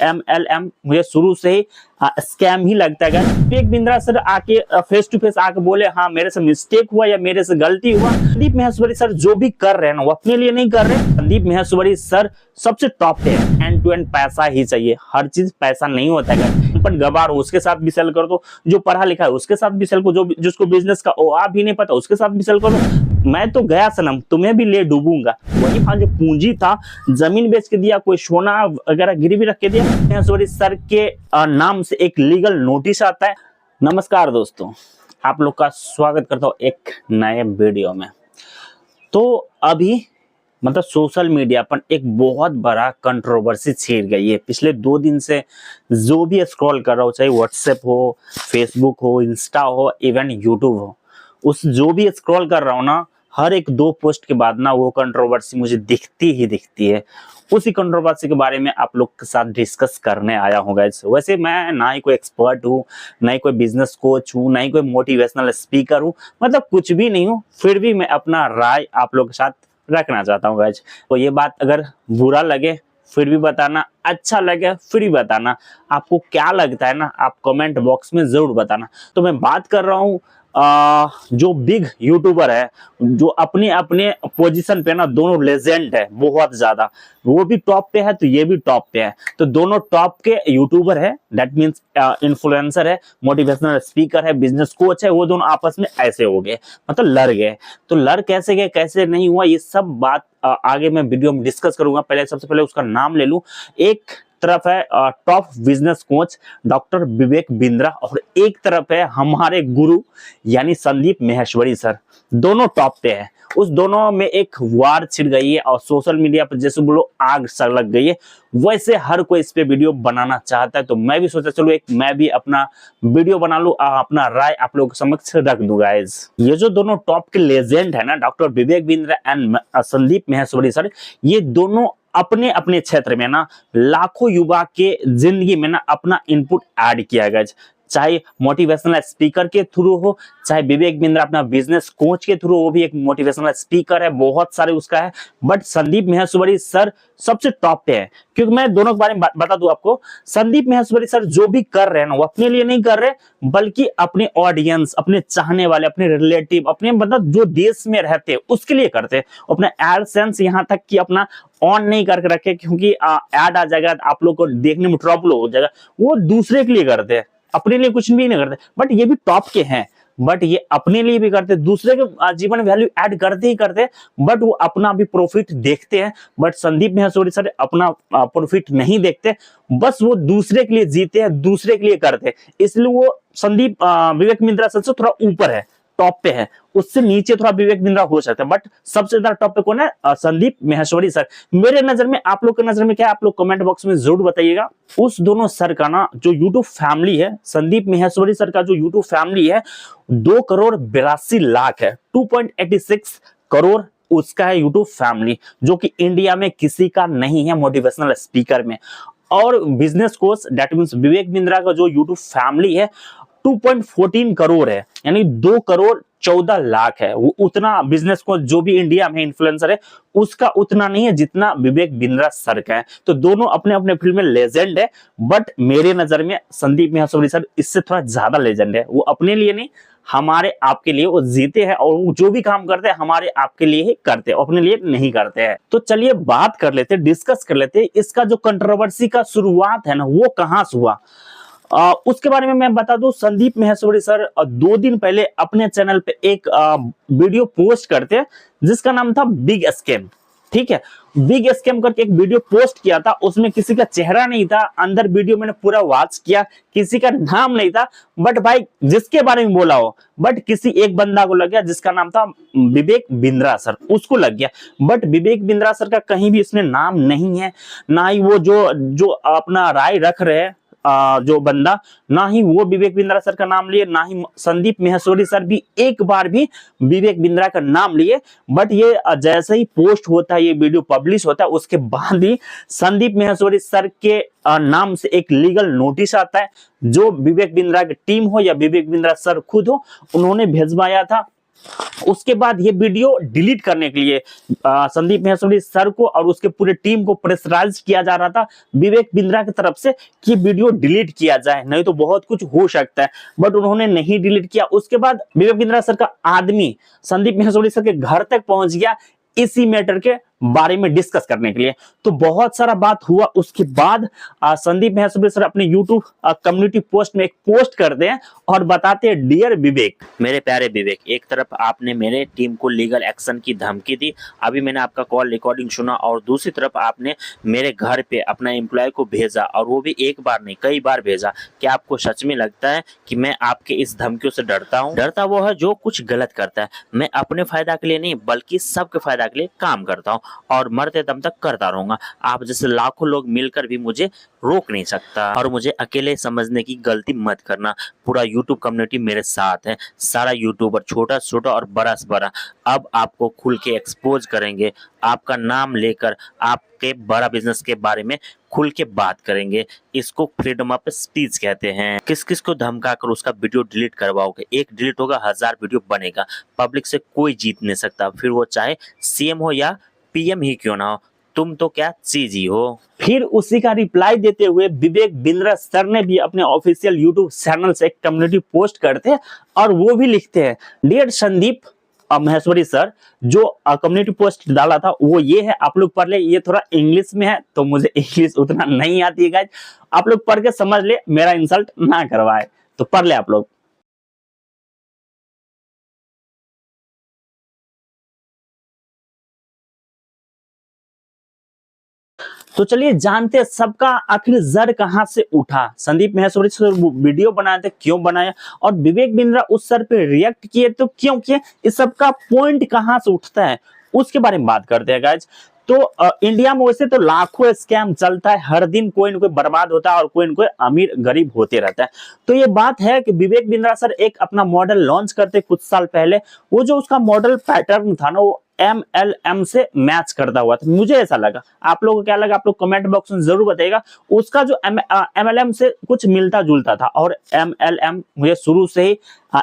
MLM मुझे शुरू से ही स्कैम ही लगता है। विवेक बिंद्रा सर आके फेस टू फेस आके बोले हाँ मेरे से मिस्टेक हुआ या मेरे से गलती हुआ। संदीप माहेश्वरी सर जो भी कर रहे हैं ना वो अपने लिए नहीं कर रहे। संदीप माहेश्वरी सर सबसे टॉप पे है। एंड टू एंड पैसा ही चाहिए, हर चीज पैसा नहीं होता है। पर गवार हो उसके साथ भी सेल कर दो, जो पढ़ा लिखा है उसके साथ भी सेल करो, जो जिसको बिजनेस का ओ आप भी नहीं पता उसके साथ भी सेल करो। मैं तो गया सनम, तुम्हें भी ले डूबूंगा। वही जो पूंजी था जमीन बेच के दिया, कोई सोना वगैरह गिरवी रख के दिया। माहेश्वरी सर के नाम से एक लीगल नोटिस आता है। नमस्कार दोस्तों, आप लोग का स्वागत करता हूँ एक नए वीडियो में। तो अभी मतलब सोशल मीडिया पर एक बहुत बड़ा कंट्रोवर्सी छिड़ गई है। पिछले 2 दिन से जो भी स्क्रॉल कर रहा हो, चाहे व्हाट्सएप हो, फेसबुक हो, इंस्टा हो, इवन यूट्यूब हो, उस जो भी स्क्रॉल कर रहा हूँ ना, हर एक 2 पोस्ट के बाद ना वो कंट्रोवर्सी मुझे दिखती ही दिखती है। उसी कंट्रोवर्सी के बारे में आप लोग के साथ डिस्कस करने आया हूँ गाइस। वैसे मैं ना ही कोई एक्सपर्ट हूँ, ना ही कोई बिजनेस कोच हूँ, ना ही कोई मोटिवेशनल स्पीकर हूँ, मतलब कुछ भी नहीं हूँ। फिर भी मैं अपना राय आप लोग के साथ रखना चाहता हूँ गाइस। तो ये बात अगर बुरा लगे फिर भी बताना, अच्छा लगे फिर भी बताना। आपको क्या लगता है ना, आप कमेंट बॉक्स में जरूर बताना। तो मैं बात कर रहा हूँ जो बिग यूट्यूबर है, जो अपने अपने पोजीशन पे ना दोनों लेजेंड है बहुत ज्यादा। वो भी टॉप पे है तो ये भी टॉप पे है, तो दोनों टॉप के यूट्यूबर है। दैट मीन्स इन्फ्लुएंसर है, मोटिवेशनल स्पीकर है, बिजनेस कोच है। वो दोनों आपस में ऐसे हो गए, मतलब लड़ गए। तो लड़ कैसे गए, कैसे नहीं हुआ, ये सब बात आगे मैं वीडियो में डिस्कस करूंगा। पहले सबसे पहले उसका नाम ले लूं। एक तरफ है top business coach doctor Vivek Bindra, और एक तरफ है हमारे गुरु यानी संदीप माहेश्वरी सर। दोनों टॉप पे है। उस दोनों में एक वार छिड़ गई है और सोशल मीडिया पर जैसे बोलो आग सा लग गई है, वैसे हर कोई इस पे वीडियो बनाना चाहता है। तो मैं भी सोचा चलो मैं भी अपना वीडियो बना लूं, अपना राय आप लोगों के समक्ष रख दूं गाइस। ये जो दोनों टॉप के लेजेंड है ना, doctor Vivek Bindra and Sandeep Maheshwari sir, ये दोनों अपने अपने क्षेत्र में ना लाखों युवा के जिंदगी में ना अपना इनपुट ऐड किया गया। चाहे मोटिवेशनल स्पीकर के थ्रू हो, चाहे विवेक बिंद्रा अपना बिजनेस कोच के थ्रू, वो भी एक मोटिवेशनल स्पीकर है, बहुत सारे उसका है। बट संदीप माहेश्वरी सर सबसे टॉप पे है। क्योंकि मैं दोनों के बारे में बता दूं आपको, संदीप माहेश्वरी सर जो भी कर रहे हैं ना वो अपने लिए नहीं कर रहे, बल्कि अपने ऑडियंस, अपने चाहने वाले, अपने रिलेटिव, अपने मतलब जो देश में रहते हैं उसके लिए करते हैं। अपना एडसेंस यहाँ तक कि अपना ऑन नहीं करके रखे, क्योंकि ऐड आ जाएगा आप लोग को देखने में ट्रबल हो जाएगा। वो दूसरे के लिए करते हैं, अपने लिए कुछ भी नहीं करते। बट ये भी टॉप के हैं, बट ये अपने लिए भी करते, दूसरे के जीवन वैल्यू ऐड करते ही करते, बट वो अपना भी प्रॉफिट देखते हैं। बट संदीप माहेश्वरी सर अपना प्रॉफिट नहीं देखते, बस वो दूसरे के लिए जीते हैं, दूसरे के लिए करते, इसलिए वो संदीप विवेक बिंद्रा सर से थोड़ा ऊपर है, टॉप पे है। उससे नीचे थोड़ा विवेक बिंद्रा हो सकता है, बट सबसे ज्यादा टॉप पे कौन है? संदीप माहेश्वरी सर। मेरे नजर में, आप लोग के नजर में क्या है, आप लोग कमेंट बॉक्स में जरूर बताइएगा। उस दोनों सर का ना जो यूट्यूब फैमिली है, संदीप माहेश्वरी सर का जो यूट्यूब फैमिली है 2,82,00,000 है। 2.86 करोड़ उसका है यूट्यूब फैमिली, जो कि इंडिया में किसी का नहीं है मोटिवेशनल स्पीकर में। और business coach that means Vivek Bindra का जो यूट्यूब फैमिली है 2.14 करोड़ है, यानी 2,14,00,000 है। वो उतना बिजनेस को जो भी इंडिया में इन्फ्लुएंसर है उसका उतना नहीं है जितना विवेक बिंद्रा सर का है। तो दोनों अपने अपने फील्ड में लेजेंड है, बट मेरे नजर में संदीप माहेश्वरी सर इससे थोड़ा ज्यादा लेजेंड है। वो अपने लिए नहीं, हमारे आपके लिए वो जीते हैं, और वो जो भी काम करते हैं हमारे आपके लिए ही करते हैं, अपने लिए नहीं करते हैं। तो चलिए बात कर लेते हैं, डिस्कस कर लेते हैं, इसका जो कंट्रोवर्सी का शुरुआत है ना वो कहां से हुआ। उसके बारे में मैं बता दूं। संदीप माहेश्वरी सर 2 दिन पहले अपने चैनल पे एक वीडियो पोस्ट करते हैं जिसका नाम था बिग स्कैम। ठीक है, बिग स्कैम करके एक वीडियो पोस्ट किया था। उसमें किसी का चेहरा नहीं था, अंदर वीडियो मैंने पूरा वॉच किया, किसी का नाम नहीं था। बट भाई जिसके बारे में बोला हो, बट किसी एक बंदा को लग गया जिसका नाम था विवेक बिंद्रा सर, उसको लग गया। बट विवेक बिंद्रा सर का कहीं भी इसमें नाम नहीं है, ना ही वो जो अपना राय रख रहे हैं जो बंदा, ना ही वो विवेक बिंद्रा सर का नाम लिए, ना ही संदीप माहेश्वरी सर भी एक बार भी विवेक बिंद्रा का नाम लिए। बट ये जैसे ही पोस्ट होता है, ये वीडियो पब्लिश होता है, उसके बाद ही संदीप माहेश्वरी सर के नाम से एक लीगल नोटिस आता है, जो विवेक बिंद्रा की टीम हो या विवेक बिंद्रा सर खुद हो, उन्होंने भेजवाया था उसके बाद ये वीडियो डिलीट करने के लिए संदीप माहेश्वरी सर को और उसके पूरे टीम को प्रेशराइज किया जा रहा था विवेक बिंद्रा की तरफ से कि वीडियो डिलीट किया जाए, नहीं तो बहुत कुछ हो सकता है, बट उन्होंने नहीं डिलीट किया। उसके बाद विवेक बिंद्रा सर का आदमी संदीप माहेश्वरी सर के घर तक पहुंच गया इसी मैटर के बारे में डिस्कस करने के लिए। तो बहुत सारा बात हुआ। उसके बाद संदीप माहेश्वरी सर अपने यूट्यूब कम्युनिटी पोस्ट में एक पोस्ट करते हैं और बताते हैं, डियर विवेक, मेरे प्यारे विवेक, एक तरफ आपने मेरे टीम को लीगल एक्शन की धमकी दी, अभी मैंने आपका कॉल रिकॉर्डिंग सुना, और दूसरी तरफ आपने मेरे घर पे अपना एम्प्लॉय को भेजा, और वो भी एक बार नहीं कई बार भेजा। क्या आपको सच में लगता है कि मैं आपके इस धमकियों से डरता हूँ? डरता वो है जो कुछ गलत करता है। मैं अपने फायदा के लिए नहीं बल्कि सबके फायदा के लिए काम करता हूँ और मरते दम तक करता रहूंगा। आप जैसे लाखों लोग मिलकर भी मुझे रोक नहीं सकता, और मुझे अकेले समझने की गलती मत करना। पूरा यूट्यूब कम्युनिटी मेरे साथ है, सारा यूट्यूबर, छोटा छोटा और बड़ा से बड़ा, अब आपको खुल के एक्सपोज करेंगे, आपका नाम लेकर आपके बड़ा बिजनेस के बारे में खुल के बात करेंगे। इसको फ्रीडम ऑफ स्पीच कहते हैं। किस किस को धमका कर उसका वीडियो डिलीट करवाओगे? एक डिलीट होगा, 1000 वीडियो बनेगा। पब्लिक से कोई जीत नहीं सकता, फिर वो चाहे सीएम हो या पीएम ही क्यों ना हो, तुम तो क्या चीज ही हो। फिर उसी का रिप्लाई देते हुए विवेक बिंद्रा सर ने भी अपने ऑफिशियल यूट्यूब चैनल से एक कम्युनिटी पोस्ट करते हैं और वो भी लिखते हैं, डियर संदीप माहेश्वरी सर, जो कम्युनिटी पोस्ट डाला था वो ये है, आप लोग पढ़ ले। ये थोड़ा इंग्लिश में है तो मुझे इंग्लिश उतना नहीं आती है गाइस, आप लोग पढ़ के समझ ले, मेरा इंसल्ट ना करवाए, तो पढ़ ले आप लोग। तो चलिए जानते हैं सबका आखिर जड़ कहां से उठा। संदीप माहेश्वरी सर वीडियो बनाए थे, क्यों बनाया, और विवेक बिंद्रा उस सर पे रिएक्ट किए तो क्यों किए, इस सब का पॉइंट कहां से उठता है उसके बारे में बात करते हैं गाइज। तो इंडिया में वैसे तो लाखों स्कैम चलता है, हर दिन कोई न कोई बर्बाद होता है और कोई न कोई अमीर गरीब होते रहता है। तो ये बात है कि विवेक बिंद्रा सर एक अपना मॉडल लॉन्च करते कुछ साल पहले, वो जो उसका मॉडल पैटर्न था ना, वो MLM से मैच करता हुआ था, मुझे ऐसा लगा। आप लोगों को क्या लगा, आप लोग कमेंट बॉक्स में जरूर बताइएगा। उसका जो MLM से कुछ मिलता जुलता था, और MLM मुझे शुरू से ही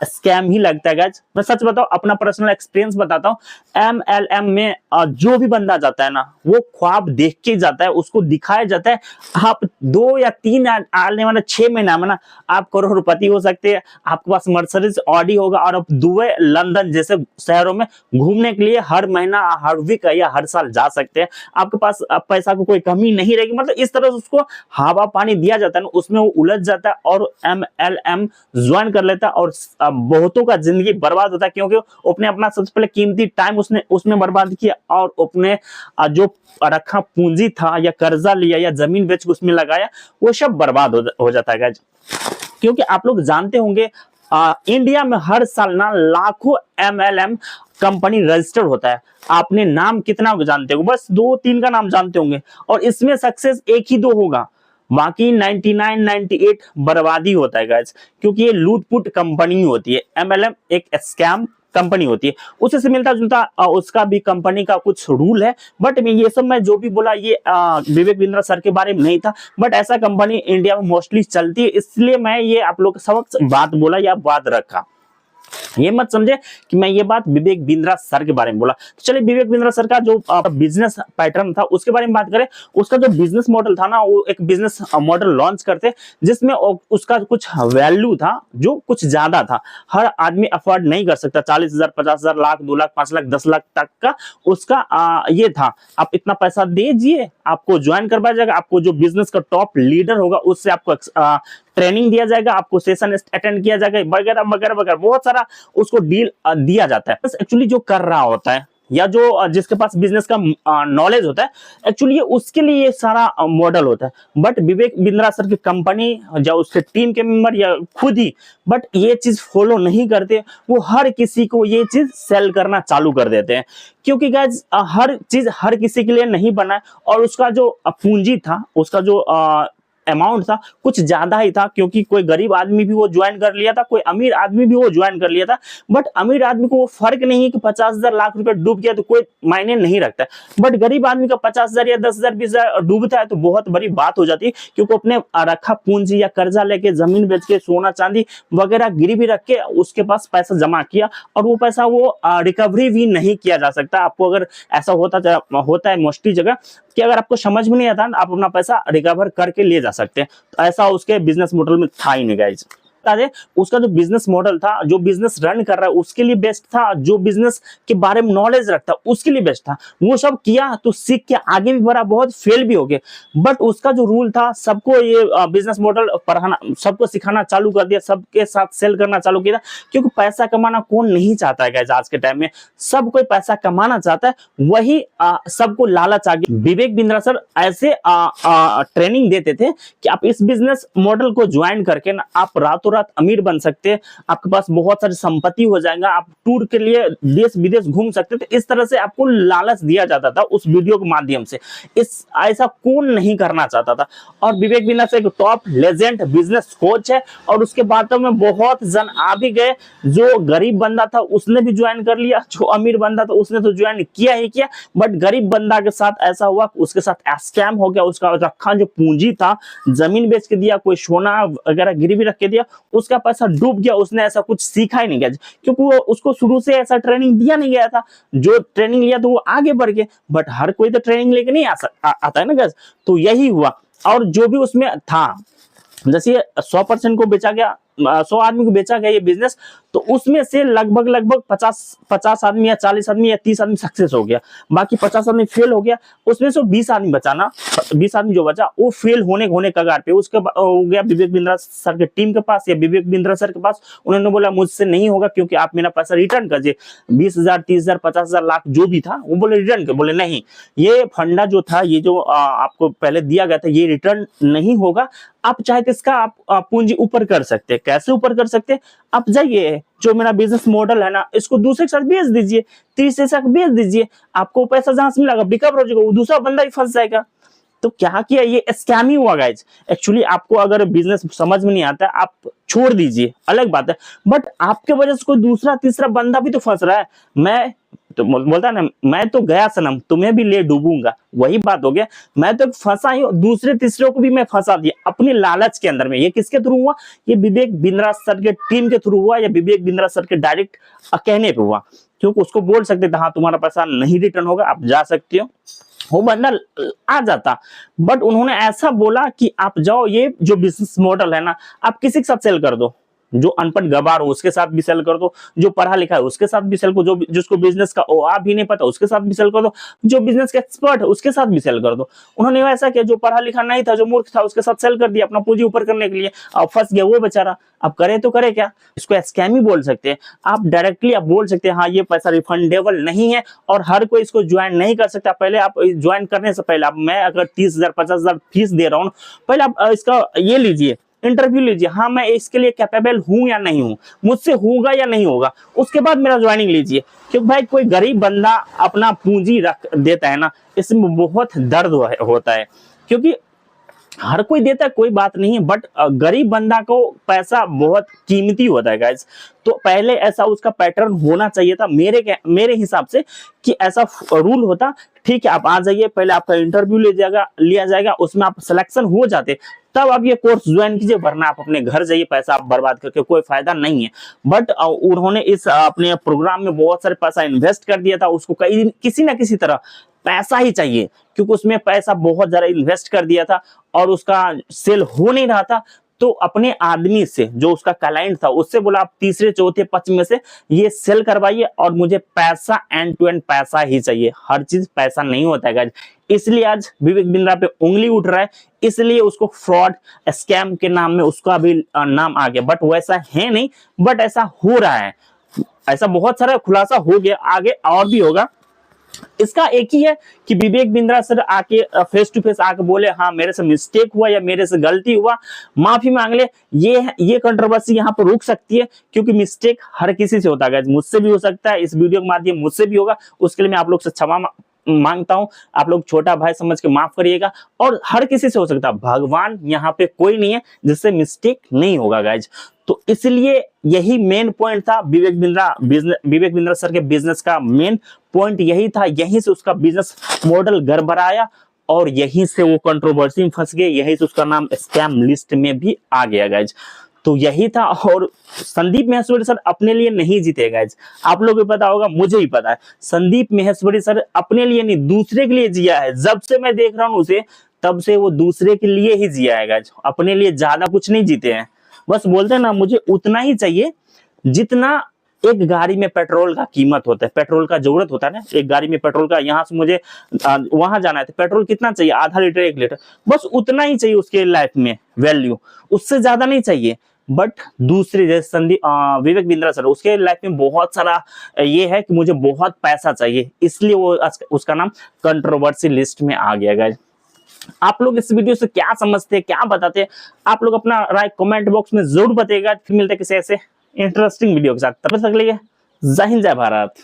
स्कैम ही लगता है गाइस। मैं सच बताऊं, अपना पर्सनल एक्सपीरियंस बताता हूं। MLM में जो भी बंदा जाता है ना, वो ख्वाब देख के जाता है, उसको दिखाया जाता है आप 2 या 3 आने वाले 6 महीना में ना आप करोड़पति हो सकते हैं, आपके पास मर्सिडीज ऑडी होगा, और आप दुबई, लंदन जैसे शहरों में घूमने के लिए हर महीना, हर वीक या हर साल जा सकते हैं। आपके पास पैसा को कोई कमी नहीं रहेगी। मतलब इस तरह से उसको हवा पानी दिया जाता है ना, उसमें वो उलझ जाता है और MLM ज्वाइन कर लेता है, और बहुतों का जिंदगी बर्बाद होता है, क्योंकि अपने अपना सबसे पहले कीमती टाइम उसने उसमें बर्बाद किया, और अपने जो रखा पूंजी था या कर्जा लिया या जमीन बेच के उसमें लगाया, वो सब बर्बाद हो जाता है गाइस। क्योंकि आप लोग जानते होंगे इंडिया में हर साल ना लाखों MLM कंपनी रजिस्टर्ड होता है। आपने नाम कितना जानते हो? बस 2-3 का नाम जानते होंगे, और इसमें सक्सेस 1 ही 2 होगा, बाकी 99 98 बर्बादी होता है गाइस। क्योंकि ये लूटपुट कंपनी होती है, MLM एक स्कैम कंपनी होती है। उसी से मिलता जुलता उसका भी कंपनी का कुछ रूल है, बट ये सब मैं जो भी बोला ये विवेक बिंद्रा सर के बारे में नहीं था, बट ऐसा कंपनी इंडिया में मोस्टली चलती है, इसलिए मैं ये आप लोग के समक्ष बात बोला या बात रखा। ये मत समझे कि मैं ये बात विवेक बिंद्रा सर के बारे में बोला। तो चलिए विवेक बिंद्रा सर का जो बिजनेस पैटर्न था उसके बारे में बात करें। उसका जो बिजनेस मॉडल था ना, वो एक बिजनेस मॉडल लॉन्च करते जिसमें उसका कुछ वैल्यू था जो कुछ ज्यादा था, हर आदमी अफोर्ड नहीं कर सकता। 40,000, 50,000, लाख, 2 लाख, 5 लाख, 10 लाख तक का उसका ये था। आप इतना पैसा दीजिए, आपको ज्वाइन करवाया जाएगा, आपको जो बिजनेस का टॉप लीडर होगा उससे आपको ट्रेनिंग दिया जाएगा, आपको सेशन अटेंड किया जाएगा, वगैरह वगैरह वगैरह, बहुत सारा उसको डील दिया जाता है। बस एक्चुअली जो कर रहा होता है या जो जिसके पास बिजनेस का नॉलेज होता है, एक्चुअली ये उसके लिए ये सारा मॉडल होता है। बट विवेक बिंद्रा सर की कंपनी या उसके टीम के मेंबर या खुद ही बट ये चीज फॉलो नहीं करते, वो हर किसी को ये चीज सेल करना चालू कर देते हैं। क्योंकि गाइस हर चीज हर किसी के लिए नहीं बना है, और उसका जो पूंजी था, उसका जो अमाउंट था कुछ ज्यादा ही था, क्योंकि कोई गरीब आदमी भी वो ज्वाइन कर लिया था, कोई अमीर आदमी भी वो ज्वाइन कर लिया था। बट अमीर आदमी को वो फर्क नहीं है कि 50,000 लाख रुपए डूब गया तो कोई मायने नहीं रखता है। बट गरीब आदमी का 50,000 या 10,000 20,000 डूबता है तो बहुत बड़ी बात हो जाती है, क्योंकि अपने रखा पूंजी या कर्जा लेके जमीन बेच के सोना चांदी वगैरह गिरवी रख के उसके पास पैसा जमा किया, और वो पैसा वो रिकवरी भी नहीं किया जा सकता। आपको अगर ऐसा होता है मोस्टली जगह कि अगर आपको समझ में नहीं आता आप अपना पैसा रिकवर करके ले जा सकते हैं, तो ऐसा उसके बिजनेस मॉडल में था ही नहीं गाइस। उसका जो बिजनेस मॉडल था, जो बिजनेस रन कर रहा है उसके लिए बेस्ट था, जो बिजनेस के बारे में नॉलेज रखता उसके लिए बेस्ट था। वो सब किया तो सीख के आगे भी बढ़ा, बहुत फेल भी हो गए। बट उसका जो रूल था, सबको ये बिजनेस मॉडल पढ़ाना, सबको सिखाना चालू कर दिया, सबके साथ सेल करना चालू किया, क्योंकि पैसा कमाना कौन नहीं चाहता है गाइस। आज के टाइम में सब कोई पैसा कमाना चाहता है, वही सबको लालच आ गया। विवेक बिंद्रा सर ऐसे ट्रेनिंग देते थे कि आप इस बिजनेस मॉडल को ज्वाइन करके ना आप रातों रात अमीर बन सकते हैं, आपके पास बहुत सारी संपत्ति हो जाएगा, आप टूर के लिए देश विदेश घूम सकते थे। इस तरह से आपको लालच दिया जाता था उस वीडियो के माध्यम से। ऐसा कौन नहीं करना चाहता था। और विवेक बिंद्रा से एक टॉप लेजेंड बिजनेस कोच है, और उसके बाद में बहुत जन आ भी गए। जो गरीब बंदा था उसने भी ज्वाइन कर लिया, जो अमीर बंदा था उसने तो ज्वाइन किया ही किया। बट गरीब बंदा के साथ ऐसा हुआ, उसके साथ स्कैम हो गया। उसका रखा जो पूंजी था, जमीन बेच के दिया, कोई सोना वगैरह गिरवी रख के दिया, उसका पैसा डूब गया। उसने ऐसा कुछ सीखा ही नहीं गया, क्योंकि वो उसको शुरू से ऐसा ट्रेनिंग दिया नहीं गया था। जो ट्रेनिंग लिया तो वो आगे बढ़ गए, बट हर कोई तो ट्रेनिंग लेके नहीं आता है ना गैस। तो यही हुआ। और जो भी उसमें था, जैसे 100% को बेचा गया, 100 आदमी को बेचा गया ये बिजनेस, तो उसमें से लगभग 50 आदमी या 40 आदमी या 30 आदमी सक्सेस हो गया, बाकी 50 आदमी फेल हो गया। उसमें से 20 आदमी बचाना, 20 आदमी जो बचा वो फेल होने कगार पे। उसके हो गया विवेक बिंद्रा सर के टीम के पास या विवेक बिंद्रा सर के पास। उन्होंने बोला मुझसे नहीं होगा, क्योंकि आप मेरा पैसा रिटर्न करिए, 20,000 30,000 50,000 लाख जो भी था वो बोले रिटर्न कर। बोले नहीं, ये फंडा जो था, ये जो आपको पहले दिया गया था, ये रिटर्न नहीं होगा। आप चाहे तो इसका आप पूंजी ऊपर कर सकते हैं। कैसे ऊपर कर सकते हैं? आप जाइए, जो मेरा बिजनेस मॉडल है ना, इसको दूसरे के साथ बेच दीजिए, तीसरे से बेच दीजिए, आपको पैसा जहां से मिलेगा रिकवर हो जाएगा, वो दूसरा बंदा ही फंस जाएगा। तो क्या किया, ये स्कैम ही हुआ गाइज। एक्चुअली आपको अगर बिजनेस समझ में नहीं आता है, आप छोड़ दीजिए, अलग बात है। बट आपके वजह से कोई दूसरा तीसरा बंदा भी तो फंस रहा है। मैं तो बोलता है ना, मैं तो गया सनम, तुम्हें भी ले डूबूंगा, वही बात हो गया। मैं तो फंसा ही, दूसरे तीसरे को भी मैं फंसा दिया अपनी लालच के अंदर में। ये किसके थ्रू हुआ? ये विवेक बिंद्रा सर के टीम के थ्रू हुआ, या विवेक बिंद्रा सर के डायरेक्ट कहने पे हुआ। क्योंकि उसको बोल सकते थे हाँ तुम्हारा पैसा नहीं रिटर्न होगा, आप जा सकते हो, वो बंदा आ जाता। बट उन्होंने ऐसा बोला कि आप जाओ, ये जो बिजनेस मॉडल है ना, आप किसी के साथ सेल कर दो, जो अनपढ़ गवार हो उसके साथ भी सेल कर दो, जो पढ़ा लिखा है उसके साथ भी सेल कर दो, जिसको बिजनेस का ओ भी नहीं पता उसके साथ भी सेल कर दो, जो बिजनेस का एक्सपर्ट है उसके साथ भी सेल कर दो। उन्होंने ऐसा किया, जो पढ़ा लिखा नहीं था, जो मूर्ख था, उसके साथ सेल कर दिया अपना पूंजी ऊपर करने के लिए। अब फंस गया वो बेचारा। अब करे तो करे क्या? इसको स्कैम ही बोल सकते हैं। आप डायरेक्टली आप बोल सकते हैं हाँ ये पैसा रिफंडेबल नहीं है, और हर कोई इसको ज्वाइन नहीं कर सकता। पहले आप ज्वाइन करने से पहले मैं अगर 30,000 50,000 फीस दे रहा हूँ, पहले आप इसका ये लीजिए, इंटरव्यू लीजिए, हाँ मैं इसके लिए कैपेबल हूं या नहीं हूं, मुझसे होगा या नहीं होगा, उसके बाद मेरा ज्वाइनिंग लीजिए। क्योंकि भाई कोई गरीब बंदा अपना पूंजी रख देता है ना, इसमें बहुत दर्द होता है। क्योंकि हर कोई देता है, कोई बात नहीं है, बट गरीब बंदा को पैसा बहुत कीमती होता है गाइस। तो पहले ऐसा उसका पैटर्न होना चाहिए था मेरे हिसाब से, कि ऐसा रूल होता। ठीक है, आप आ जाइए, पहले आपका इंटरव्यू लिया जाएगा, उसमें आप सिलेक्शन हो जाते, तब आप ये कोर्स ज्वाइन कीजिए, वरना आप अपने घर जाइए, पैसा आप बर्बाद करके कोई फायदा नहीं है। बट उन्होंने इस अपने प्रोग्राम में बहुत सारे पैसा इन्वेस्ट कर दिया था, उसको किसी ना किसी तरह पैसा ही चाहिए, क्योंकि उसमें पैसा बहुत ज्यादा इन्वेस्ट कर दिया था और उसका सेल हो नहीं रहा था। तो अपने आदमी से, जो उसका क्लाइंट था, उससे बोला आप तीसरे चौथे पक्ष में से ये सेल करवाइए, और मुझे पैसा एंड टू एंड पैसा ही चाहिए। हर चीज पैसा नहीं होता है गाइस। इसलिए आज विवेक बिंद्रा पे उंगली उठ रहा है, इसलिए उसको फ्रॉड स्कैम के नाम में उसका भी नाम आ गया। बट वैसा है नहीं, बट ऐसा हो रहा है, ऐसा बहुत सारा खुलासा हो गया, आगे और भी होगा। इसका एक ही है कि विवेक बिंद्रा सर आके फेस टू फेस आके बोले हाँ मेरे से मिस्टेक हुआ या मेरे से गलती हुआ, माफी मांग ले। ये कंट्रोवर्सी यहाँ पर रुक सकती है, क्योंकि मिस्टेक हर किसी से होता है, मुझसे भी हो सकता है, इस वीडियो के माध्यम मुझसे भी होगा। उसके लिए मैं आप लोग से क्षमा मांगता हूं, आप लोग छोटा भाई समझ के माफ करिएगा। और हर किसी से हो सकता है, भगवान यहाँ पे कोई नहीं है जिससे मिस्टेक नहीं होगा गाइज। तो इसलिए यही मेन पॉइंट था विवेक बिंद्रा सर के बिजनेस का मेन पॉइंट यही था। यहीं से उसका बिजनेस मॉडल गड़बड़ाया और यहीं से वो कंट्रोवर्सी में फंस गए, यहीं से उसका नाम स्कैम लिस्ट में भी आ गया गाइज। तो यही था। और संदीप माहेश्वरी सर अपने लिए नहीं जीते गाइज, आप लोगों को पता होगा, मुझे भी पता है। संदीप माहेश्वरी सर अपने लिए नहीं, दूसरे के लिए जिया है। जब से मैं देख रहा हूं उसे, तब से वो दूसरे के लिए ही जिया है गाइज, अपने लिए ज्यादा कुछ नहीं जीते हैं। बस बोलते हैं ना, मुझे उतना ही चाहिए जितना एक गाड़ी में पेट्रोल का कीमत होता है, पेट्रोल का जरूरत होता है ना। एक गाड़ी में पेट्रोल का, यहाँ से मुझे वहां जाना है तो पेट्रोल कितना चाहिए, आधा लीटर 1 लीटर, बस उतना ही चाहिए उसके लाइफ में वैल्यू, उससे ज्यादा नहीं चाहिए। बट दूसरे जैसे संदीप विवेक बिंद्रा सर, उसके लाइफ में बहुत सारा ये है कि मुझे बहुत पैसा चाहिए, इसलिए वो उसका नाम कंट्रोवर्सी लिस्ट में आ गया गाइस। आप लोग इस वीडियो से क्या समझते हैं, क्या बताते हैं, आप लोग अपना राय कमेंट बॉक्स में जरूर बताइएगा। फिर मिलते हैं किसी ऐसे इंटरेस्टिंग वीडियो के साथ, तब तक के लिए जय हिंद जय भारत।